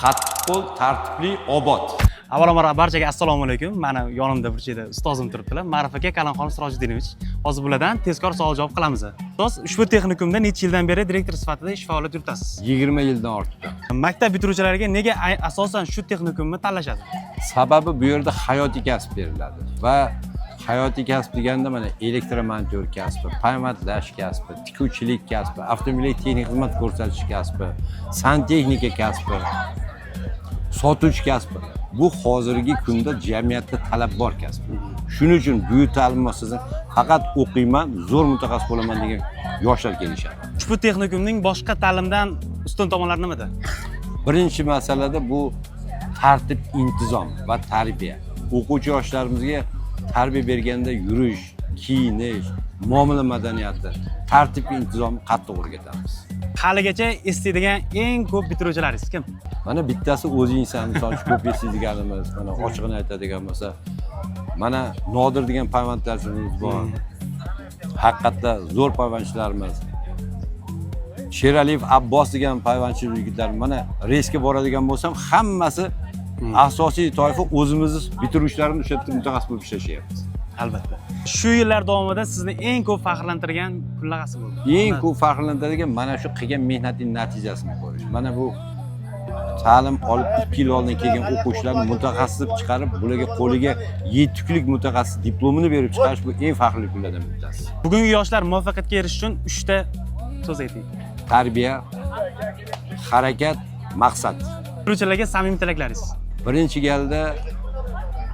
Qattiqqo'l, tartibli, obod. Avvalambor barchaga assalomu alaykum. Meni yonimda bir chetda ustozim turibdilar. Ma'rif aka, Kalonxon Sirojiddinovich. Hozir bulardan tezkor savol javob qilamiz. Ustoz, ushbu texnikumda necha yildan beri direktor sifatida ish faoliyat yuritasiz? 20 yildan ortiq. Maktab bitiruvchilariga nega asosan shu texnikumni tanlashadi? Sababi bu yerda hayotiy kasb beriladi va hayotiy kasb deganda mana elektromontor kasbi, payvandlash kasbi, tikuvchilik kasbi, avtomobil texnik xizmat ko'rsatish kasbi, santexnika kasbi, sotuvchi kasbi. Bu hozirgi kunda jamiyatda talab bor kasb. Shuning uchun bu ta'lim muassasasidan faqat o'qiyman, zo'r mutaxassis bo'laman degan yoshlar kelishadi. Ushbu texnikumning boshqa ta'limdan ustun tomonlari nimada? Birinchi masalada bu tartib, intizom va tarbiya. O'quvchi yoshlarimizga tarbiya berganda yurish, kiyinish, muomala madaniyati, tartib, intizom qattiq o'rgatamiz. Haligacha eslaydigan eng ko'p bitiruvchilaringiz kim? Mana bittasi o'zingsan, misol uchun ko'p eslaydiganimiz, mana ochiqini aytadigan bo'lsa, mana Nodir degan payvandlarimiz bor. Haqiqatda zo'r payvandchilarimiz. Sheraliyev Abbos degan payvandchi yigitlar, mana reysga boradigan bo'lsam, hammasi asosiy toifa o'zimizni bitiruvchilarimiz o'sha yerda mutaxassis bo'lib ishlashyapmiz. Albatta. Shu yillar davomida sizni eng ko'p faxrlantirgan kunlar qaysi bo'ldi? Eng ko'p faxrlantiradigan mana shu qilgan mehnatining natijasini ko'rish. Mana bu ta'lim olib 2 yil oldin kelgan o'quvchilarni mutaxassis deb chiqarib, bularga qo'liga 7 kunlik mutaxassis diplomini berib chiqarish bu eng faxrli kunlardan bittasi. Bugungi yoshlar muvaffaqiyatga erishish uchun 3 ta so'z ayting. Tarbiya, harakat, maqsad. Bitiruvchilarga samimiy tilaklaringiz. Birinchi galda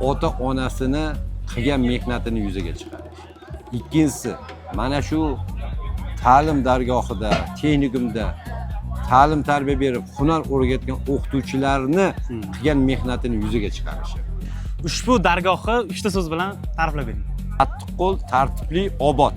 ota-onasini qilgan mehnatini yuzaga chiqarish. Ikkinchisi, mana shu ta'lim dargohida, texnikumda ta'lim tarbiya berib, hunar o'rgatgan o'qituvchilarni qilgan mehnatini yuzaga chiqarishi. Ushbu dargohni 3 ta so'z bilan ta'riflab bering. Qattiqqo'l, tartibli, obod.